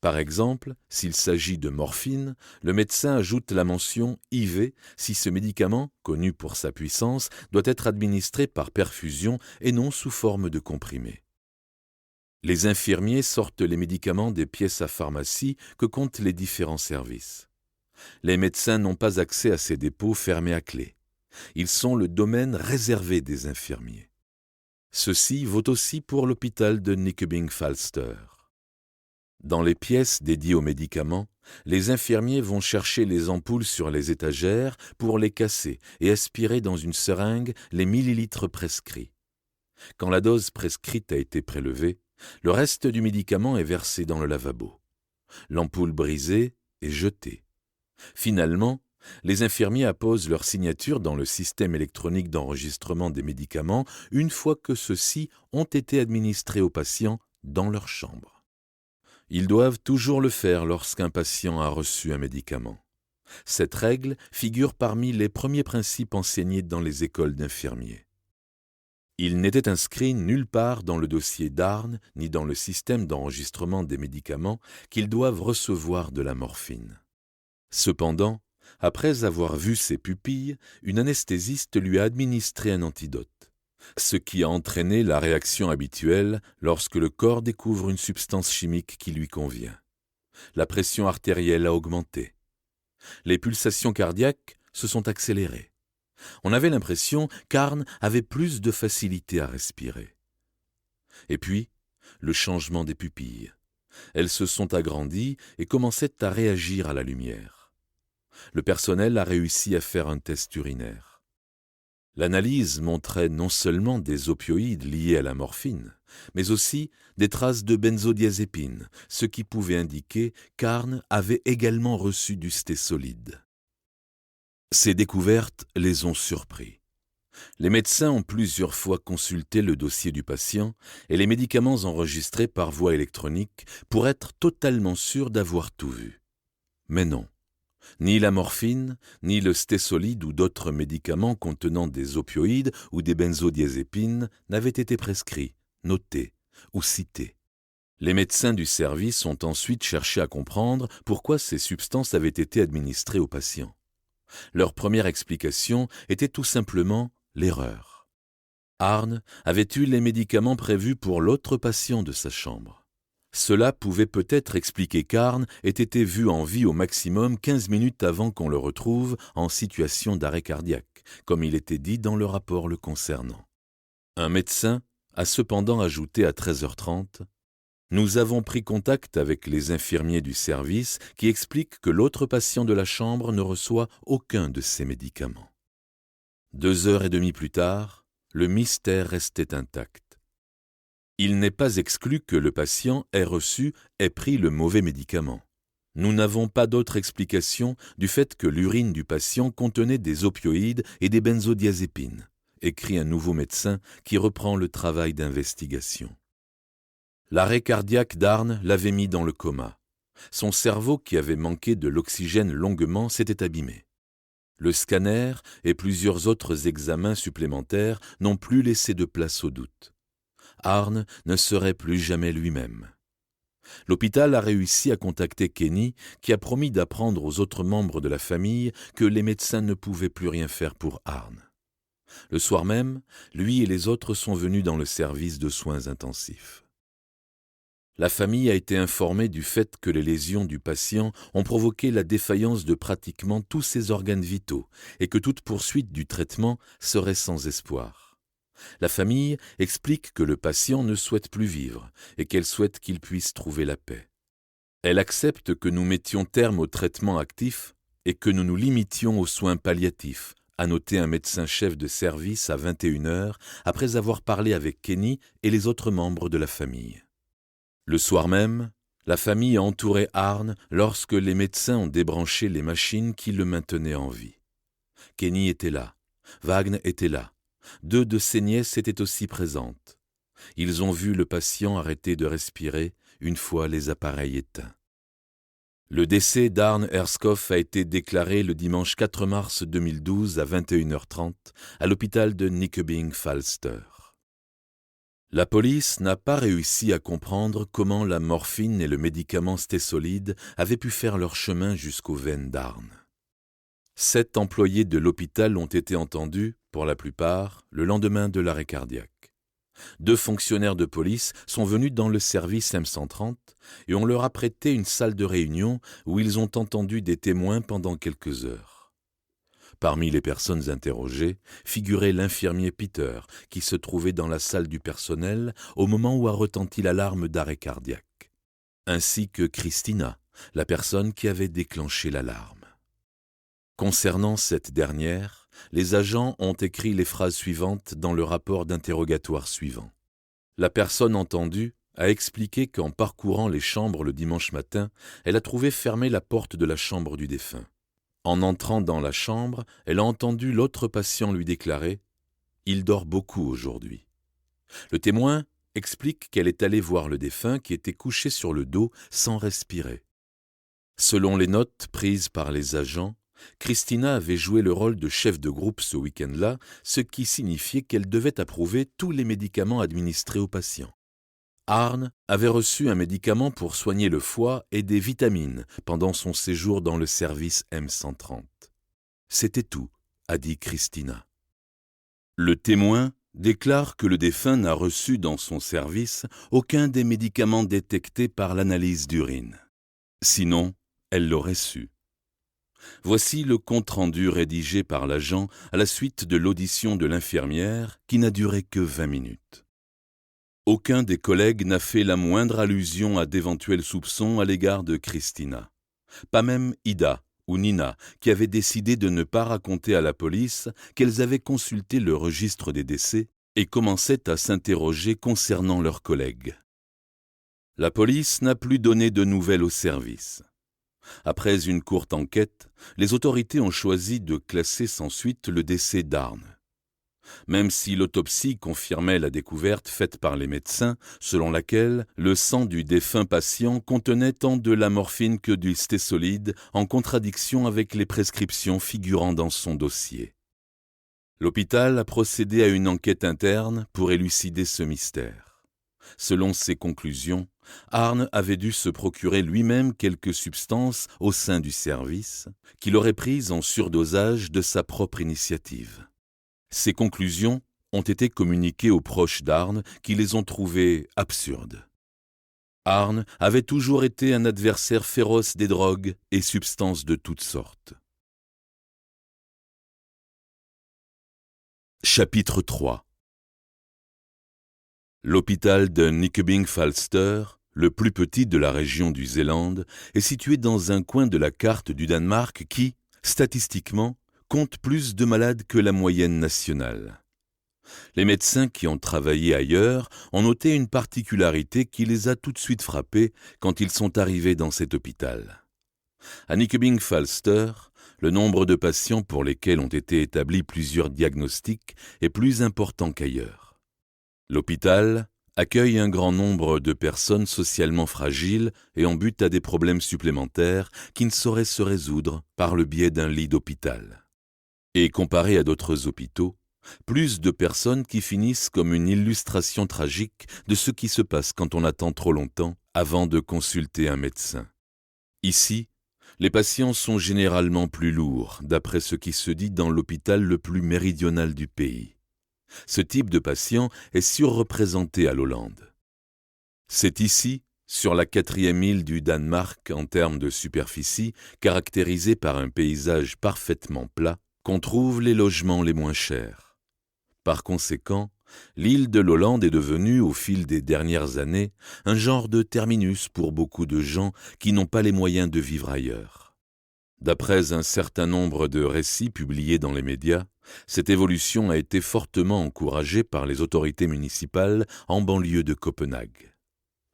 Par exemple, s'il s'agit de morphine, le médecin ajoute la mention IV si ce médicament, connu pour sa puissance, doit être administré par perfusion et non sous forme de comprimé. Les infirmiers sortent les médicaments des pièces à pharmacie que comptent les différents services. Les médecins n'ont pas accès à ces dépôts fermés à clé. Ils sont le domaine réservé des infirmiers. Ceci vaut aussi pour l'hôpital de Nyköping-Falster. Dans les pièces dédiées aux médicaments, les infirmiers vont chercher les ampoules sur les étagères pour les casser et aspirer dans une seringue les millilitres prescrits. Quand la dose prescrite a été prélevée, le reste du médicament est versé dans le lavabo. L'ampoule brisée est jetée. Finalement, les infirmiers apposent leur signature dans le système électronique d'enregistrement des médicaments une fois que ceux-ci ont été administrés aux patients dans leur chambre. Ils doivent toujours le faire lorsqu'un patient a reçu un médicament. Cette règle figure parmi les premiers principes enseignés dans les écoles d'infirmiers. Il n'était inscrit nulle part dans le dossier d'Arne ni dans le système d'enregistrement des médicaments qu'ils doivent recevoir de la morphine. Cependant, après avoir vu ses pupilles, une anesthésiste lui a administré un antidote, ce qui a entraîné la réaction habituelle lorsque le corps découvre une substance chimique qui lui convient. La pression artérielle a augmenté. Les pulsations cardiaques se sont accélérées. On avait l'impression qu'Arne avait plus de facilité à respirer. Et puis, le changement des pupilles. Elles se sont agrandies et commençaient à réagir à la lumière. Le personnel a réussi à faire un test urinaire. L'analyse montrait non seulement des opioïdes liés à la morphine, mais aussi des traces de benzodiazépine, ce qui pouvait indiquer qu'Arne avait également reçu du stésolide. Ces découvertes les ont surpris. Les médecins ont plusieurs fois consulté le dossier du patient et les médicaments enregistrés par voie électronique pour être totalement sûrs d'avoir tout vu. Mais non. Ni la morphine, ni le stésolide ou d'autres médicaments contenant des opioïdes ou des benzodiazépines n'avaient été prescrits, notés ou cités. Les médecins du service ont ensuite cherché à comprendre pourquoi ces substances avaient été administrées aux patients. Leur première explication était tout simplement l'erreur. Arne avait eu les médicaments prévus pour l'autre patient de sa chambre. Cela pouvait peut-être expliquer qu'Arne ait été vu en vie au maximum 15 minutes avant qu'on le retrouve en situation d'arrêt cardiaque, comme il était dit dans le rapport le concernant. Un médecin a cependant ajouté à 13h30 « Nous avons pris contact avec les infirmiers du service qui expliquent que l'autre patient de la chambre ne reçoit aucun de ces médicaments. » 2h30 plus tard, le mystère restait intact. Il n'est pas exclu que le patient ait pris le mauvais médicament. Nous n'avons pas d'autre explication du fait que l'urine du patient contenait des opioïdes et des benzodiazépines, écrit un nouveau médecin qui reprend le travail d'investigation. L'arrêt cardiaque d'Arne l'avait mis dans le coma. Son cerveau, qui avait manqué de l'oxygène longuement, s'était abîmé. Le scanner et plusieurs autres examens supplémentaires n'ont plus laissé de place au doute. Arne ne serait plus jamais lui-même. L'hôpital a réussi à contacter Kenny, qui a promis d'apprendre aux autres membres de la famille que les médecins ne pouvaient plus rien faire pour Arne. Le soir même, lui et les autres sont venus dans le service de soins intensifs. La famille a été informée du fait que les lésions du patient ont provoqué la défaillance de pratiquement tous ses organes vitaux et que toute poursuite du traitement serait sans espoir. La famille explique que le patient ne souhaite plus vivre et qu'elle souhaite qu'il puisse trouver la paix. Elle accepte que nous mettions terme au traitement actif et que nous nous limitions aux soins palliatifs, a noté un médecin-chef de service à 21h après avoir parlé avec Kenny et les autres membres de la famille. Le soir même, la famille a entouré Arne lorsque les médecins ont débranché les machines qui le maintenaient en vie. Kenny était là, Wagner était là, 2 de ses nièces étaient aussi présentes. Ils ont vu le patient arrêter de respirer une fois les appareils éteints. Le décès d'Arne Herskov a été déclaré le dimanche 4 mars 2012 à 21h30 à l'hôpital de Nyköping-Falster. La police n'a pas réussi à comprendre comment la morphine et le médicament stésolide avaient pu faire leur chemin jusqu'aux veines d'Arne. 7 employés de l'hôpital ont été entendus, pour la plupart, le lendemain de l'arrêt cardiaque. 2 fonctionnaires de police sont venus dans le service M130 et on leur a prêté une salle de réunion où ils ont entendu des témoins pendant quelques heures. Parmi les personnes interrogées figurait l'infirmier Peter, qui se trouvait dans la salle du personnel au moment où a retenti l'alarme d'arrêt cardiaque, ainsi que Christina, la personne qui avait déclenché l'alarme. Concernant cette dernière, les agents ont écrit les phrases suivantes dans le rapport d'interrogatoire suivant. La personne entendue a expliqué qu'en parcourant les chambres le dimanche matin, elle a trouvé fermée la porte de la chambre du défunt. En entrant dans la chambre, elle a entendu l'autre patient lui déclarer « Il dort beaucoup aujourd'hui ». Le témoin explique qu'elle est allée voir le défunt qui était couché sur le dos sans respirer. Selon les notes prises par les agents, Christina avait joué le rôle de chef de groupe ce week-end-là, ce qui signifiait qu'elle devait approuver tous les médicaments administrés aux patients. Arne avait reçu un médicament pour soigner le foie et des vitamines pendant son séjour dans le service M130. C'était tout, a dit Christina. Le témoin déclare que le défunt n'a reçu dans son service aucun des médicaments détectés par l'analyse d'urine. Sinon, elle l'aurait su. Voici le compte-rendu rédigé par l'agent à la suite de l'audition de l'infirmière qui n'a duré que 20 minutes. Aucun des collègues n'a fait la moindre allusion à d'éventuels soupçons à l'égard de Christina. Pas même Ida ou Nina, qui avaient décidé de ne pas raconter à la police qu'elles avaient consulté le registre des décès et commençaient à s'interroger concernant leurs collègues. La police n'a plus donné de nouvelles au service. Après une courte enquête, les autorités ont choisi de classer sans suite le décès d'Arne. Même si l'autopsie confirmait la découverte faite par les médecins, selon laquelle le sang du défunt patient contenait tant de la morphine que du stésolide, en contradiction avec les prescriptions figurant dans son dossier. L'hôpital a procédé à une enquête interne pour élucider ce mystère. Selon ses conclusions, Arne avait dû se procurer lui-même quelques substances au sein du service, qu'il aurait prises en surdosage de sa propre initiative. Ces conclusions ont été communiquées aux proches d'Arne qui les ont trouvées absurdes. Arne avait toujours été un adversaire féroce des drogues et substances de toutes sortes. Chapitre 3. L'hôpital de Nyköping-Falster, le plus petit de la région du Zélande, est situé dans un coin de la carte du Danemark qui, statistiquement, compte plus de malades que la moyenne nationale. Les médecins qui ont travaillé ailleurs ont noté une particularité qui les a tout de suite frappés quand ils sont arrivés dans cet hôpital. À Nyköping-Falster, le nombre de patients pour lesquels ont été établis plusieurs diagnostics est plus important qu'ailleurs. L'hôpital accueille un grand nombre de personnes socialement fragiles et en butte à des problèmes supplémentaires qui ne sauraient se résoudre par le biais d'un lit d'hôpital. Et comparé à d'autres hôpitaux, plus de personnes qui finissent comme une illustration tragique de ce qui se passe quand on attend trop longtemps avant de consulter un médecin. Ici, les patients sont généralement plus lourds, d'après ce qui se dit dans l'hôpital le plus méridional du pays. Ce type de patient est surreprésenté à l'Hollande. C'est ici, sur la 4e île du Danemark en termes de superficie, caractérisée par un paysage parfaitement plat, qu'on trouve les logements les moins chers. Par conséquent, l'île de l'Hollande est devenue, au fil des dernières années, un genre de terminus pour beaucoup de gens qui n'ont pas les moyens de vivre ailleurs. D'après un certain nombre de récits publiés dans les médias, cette évolution a été fortement encouragée par les autorités municipales en banlieue de Copenhague.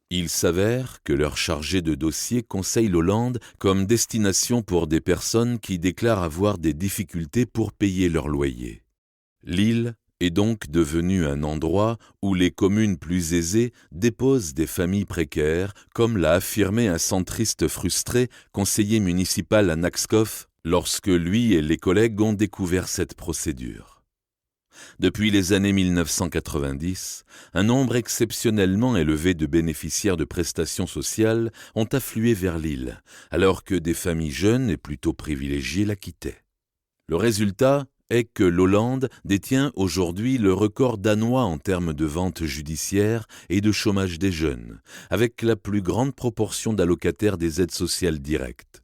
Il s'avère que leur chargé de dossier conseille l'Hollande comme destination pour des personnes qui déclarent avoir des difficultés pour payer leur loyer. L'île est donc devenue un endroit où les communes plus aisées déposent des familles précaires, comme l'a affirmé un centriste frustré, conseiller municipal à Nakskov, lorsque lui et les collègues ont découvert cette procédure. Depuis les années 1990, un nombre exceptionnellement élevé de bénéficiaires de prestations sociales ont afflué vers l'île, alors que des familles jeunes et plutôt privilégiées la quittaient. Le résultat est que l'Hollande détient aujourd'hui le record danois en termes de ventes judiciaires et de chômage des jeunes, avec la plus grande proportion d'allocataires des aides sociales directes.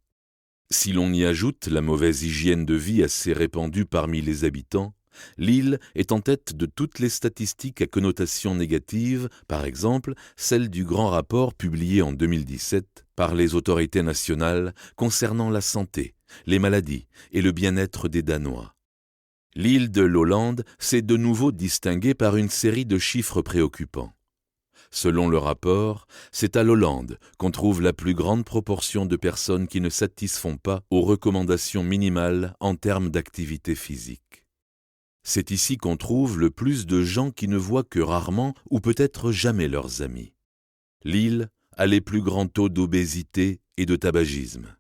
Si l'on y ajoute la mauvaise hygiène de vie assez répandue parmi les habitants, l'île est en tête de toutes les statistiques à connotation négative, par exemple celle du grand rapport publié en 2017 par les autorités nationales concernant la santé, les maladies et le bien-être des Danois. L'île de l'Hollande s'est de nouveau distinguée par une série de chiffres préoccupants. Selon le rapport, c'est à l'Hollande qu'on trouve la plus grande proportion de personnes qui ne satisfont pas aux recommandations minimales en termes d'activité physique. C'est ici qu'on trouve le plus de gens qui ne voient que rarement ou peut-être jamais leurs amis. L'île a les plus grands taux d'obésité et de tabagisme.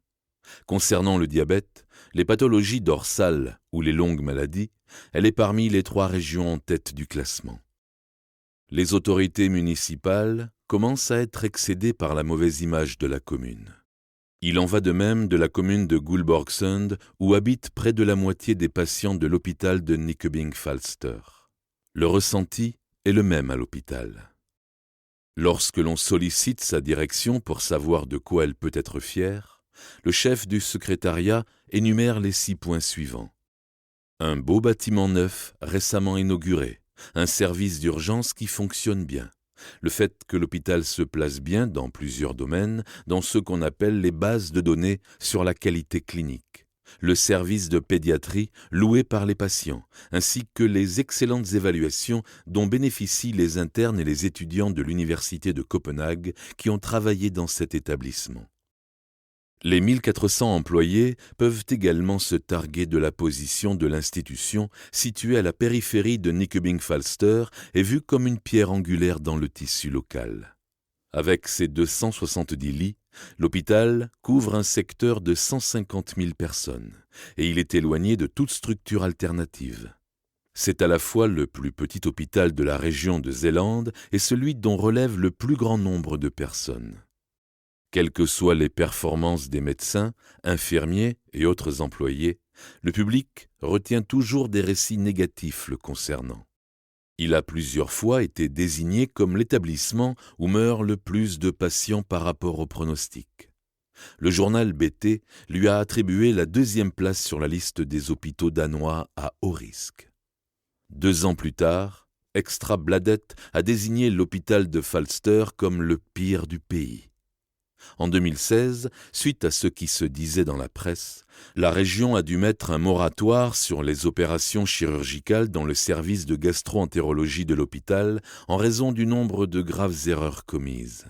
Concernant le diabète, les pathologies dorsales ou les longues maladies, elle est parmi les 3 régions en tête du classement. Les autorités municipales commencent à être excédées par la mauvaise image de la commune. Il en va de même de la commune de Gullborgsund, où habitent près de la moitié des patients de l'hôpital de Nyköping-Falster. Le ressenti est le même à l'hôpital. Lorsque l'on sollicite sa direction pour savoir de quoi elle peut être fière, le chef du secrétariat énumère les 6 points suivants. Un beau bâtiment neuf, récemment inauguré, un service d'urgence qui fonctionne bien, le fait que l'hôpital se place bien dans plusieurs domaines, dans ce qu'on appelle les bases de données sur la qualité clinique, le service de pédiatrie loué par les patients, ainsi que les excellentes évaluations dont bénéficient les internes et les étudiants de l'université de Copenhague qui ont travaillé dans cet établissement. Les 1400 employés peuvent également se targuer de la position de l'institution située à la périphérie de Nyköping-Falster et vue comme une pierre angulaire dans le tissu local. Avec ses 270 lits, l'hôpital couvre un secteur de 150 000 personnes et il est éloigné de toute structure alternative. C'est à la fois le plus petit hôpital de la région de Zélande et celui dont relève le plus grand nombre de personnes. Quelles que soient les performances des médecins, infirmiers et autres employés, le public retient toujours des récits négatifs le concernant. Il a plusieurs fois été désigné comme l'établissement où meurent le plus de patients par rapport au pronostic. Le journal BT lui a attribué la 2e place sur la liste des hôpitaux danois à haut risque. 2 ans plus tard, Extra Bladet a désigné l'hôpital de Falster comme le pire du pays. En 2016, suite à ce qui se disait dans la presse, la région a dû mettre un moratoire sur les opérations chirurgicales dans le service de gastro-entérologie de l'hôpital en raison du nombre de graves erreurs commises.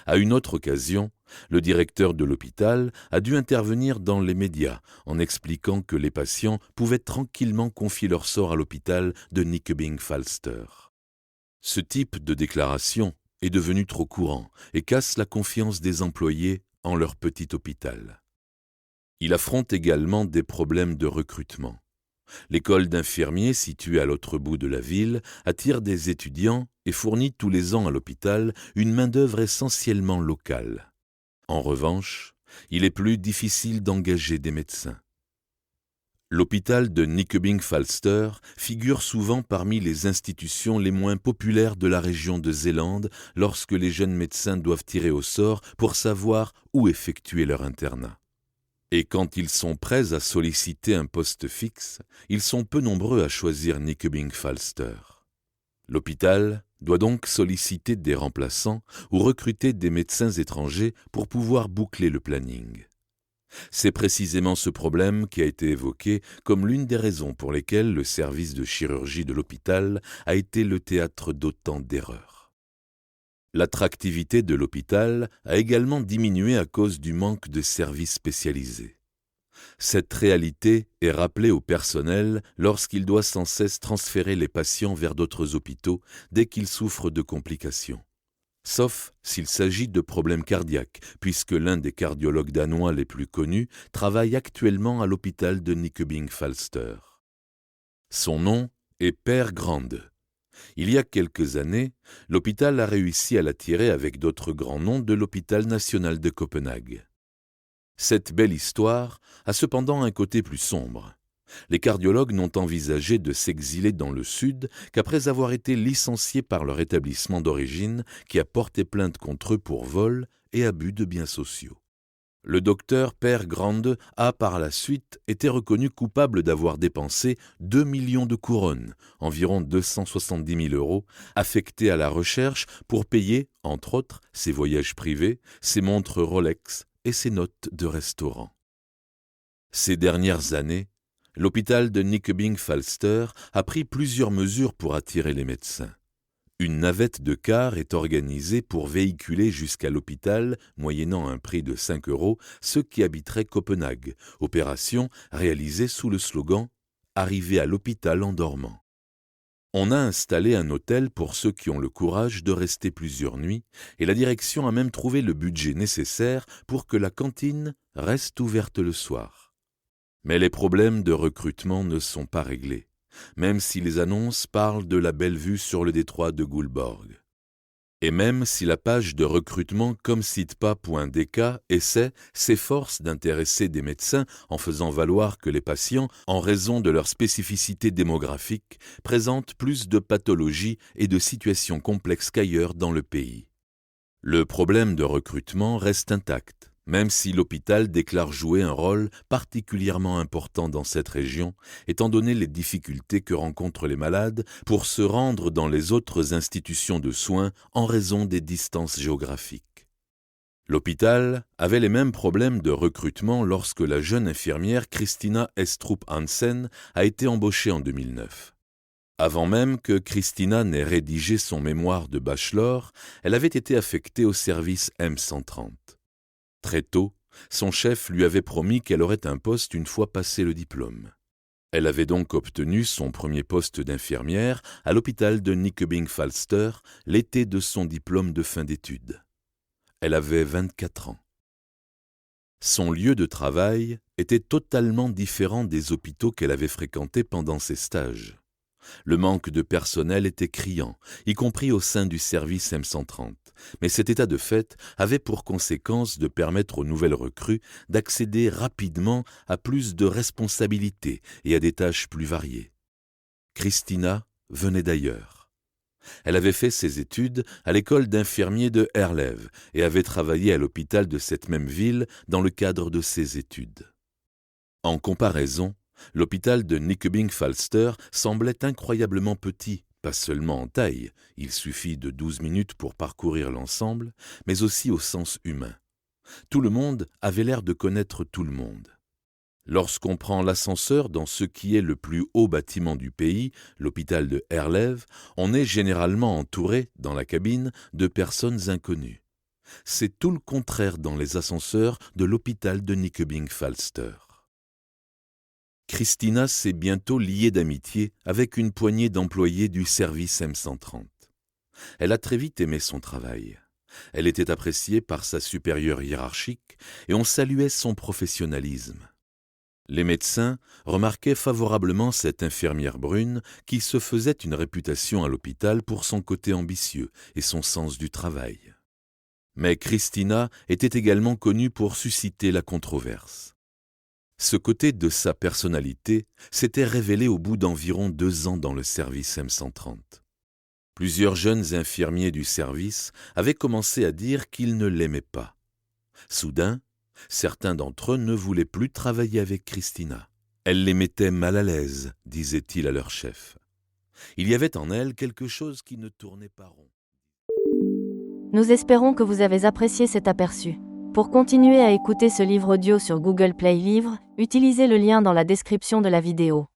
À une autre occasion, le directeur de l'hôpital a dû intervenir dans les médias en expliquant que les patients pouvaient tranquillement confier leur sort à l'hôpital de Nyköping Falster. Ce type de déclaration est devenu trop courant et casse la confiance des employés en leur petit hôpital. Il affronte également des problèmes de recrutement. L'école d'infirmiers située à l'autre bout de la ville attire des étudiants et fournit tous les ans à l'hôpital une main-d'œuvre essentiellement locale. En revanche, il est plus difficile d'engager des médecins. L'hôpital de Nyköping Falster figure souvent parmi les institutions les moins populaires de la région de Zélande lorsque les jeunes médecins doivent tirer au sort pour savoir où effectuer leur internat. Et quand ils sont prêts à solliciter un poste fixe, ils sont peu nombreux à choisir Nyköping Falster. L'hôpital doit donc solliciter des remplaçants ou recruter des médecins étrangers pour pouvoir boucler le planning. C'est précisément ce problème qui a été évoqué comme l'une des raisons pour lesquelles le service de chirurgie de l'hôpital a été le théâtre d'autant d'erreurs. L'attractivité de l'hôpital a également diminué à cause du manque de services spécialisés. Cette réalité est rappelée au personnel lorsqu'il doit sans cesse transférer les patients vers d'autres hôpitaux dès qu'ils souffrent de complications. Sauf s'il s'agit de problèmes cardiaques, puisque l'un des cardiologues danois les plus connus travaille actuellement à l'hôpital de Nyköping Falster. Son nom est Per Grande. Il y a quelques années, l'hôpital a réussi à l'attirer avec d'autres grands noms de l'hôpital national de Copenhague. Cette belle histoire a cependant un côté plus sombre. Les cardiologues n'ont envisagé de s'exiler dans le sud qu'après avoir été licenciés par leur établissement d'origine qui a porté plainte contre eux pour vol et abus de biens sociaux. Le docteur Per Grande a par la suite été reconnu coupable d'avoir dépensé 2 millions de couronnes, environ 270 000 €, affectés à la recherche pour payer, entre autres, ses voyages privés, ses montres Rolex et ses notes de restaurant. Ces dernières années, l'hôpital de Nyköping Falster a pris plusieurs mesures pour attirer les médecins. Une navette de car est organisée pour véhiculer jusqu'à l'hôpital, moyennant un prix de 5 € ceux qui habiteraient Copenhague, opération réalisée sous le slogan « Arriver à l'hôpital en dormant ». On a installé un hôtel pour ceux qui ont le courage de rester plusieurs nuits et la direction a même trouvé le budget nécessaire pour que la cantine reste ouverte le soir. Mais les problèmes de recrutement ne sont pas réglés, même si les annonces parlent de la belle vue sur le détroit de Gullborg. Et même si la page de recrutement comsitpa.dk s'efforce d'intéresser des médecins en faisant valoir que les patients, en raison de leur spécificité démographique, présentent plus de pathologies et de situations complexes qu'ailleurs dans le pays. Le problème de recrutement reste intact, même si l'hôpital déclare jouer un rôle particulièrement important dans cette région, étant donné les difficultés que rencontrent les malades pour se rendre dans les autres institutions de soins en raison des distances géographiques. L'hôpital avait les mêmes problèmes de recrutement lorsque la jeune infirmière Christina Estrup Hansen a été embauchée en 2009. Avant même que Christina n'ait rédigé son mémoire de bachelor, elle avait été affectée au service M130. Très tôt, son chef lui avait promis qu'elle aurait un poste une fois passé le diplôme. Elle avait donc obtenu son premier poste d'infirmière à l'hôpital de Nyköping Falster l'été de son diplôme de fin d'études. Elle avait 24 ans. Son lieu de travail était totalement différent des hôpitaux qu'elle avait fréquentés pendant ses stages. Le manque de personnel était criant, y compris au sein du service M130, mais cet état de fait avait pour conséquence de permettre aux nouvelles recrues d'accéder rapidement à plus de responsabilités et à des tâches plus variées. Christina venait d'ailleurs. Elle avait fait ses études à l'école d'infirmiers de Herlev et avait travaillé à l'hôpital de cette même ville dans le cadre de ses études. En comparaison, l'hôpital de Nyköping Falster semblait incroyablement petit, pas seulement en taille, il suffit de 12 minutes pour parcourir l'ensemble, mais aussi au sens humain. Tout le monde avait l'air de connaître tout le monde. Lorsqu'on prend l'ascenseur dans ce qui est le plus haut bâtiment du pays, l'hôpital de Herlev, on est généralement entouré, dans la cabine, de personnes inconnues. C'est tout le contraire dans les ascenseurs de l'hôpital de Nyköping-Falster. Christina s'est bientôt liée d'amitié avec une poignée d'employés du service M130. Elle a très vite aimé son travail. Elle était appréciée par sa supérieure hiérarchique et on saluait son professionnalisme. Les médecins remarquaient favorablement cette infirmière brune qui se faisait une réputation à l'hôpital pour son côté ambitieux et son sens du travail. Mais Christina était également connue pour susciter la controverse. Ce côté de sa personnalité s'était révélé au bout d'environ 2 ans dans le service M130. Plusieurs jeunes infirmiers du service avaient commencé à dire qu'ils ne l'aimaient pas. Soudain, certains d'entre eux ne voulaient plus travailler avec Christina. Elle les mettait mal à l'aise, disaient-ils à leur chef. Il y avait en elle quelque chose qui ne tournait pas rond. Nous espérons que vous avez apprécié cet aperçu. Pour continuer à écouter ce livre audio sur Google Play Livres, utilisez le lien dans la description de la vidéo.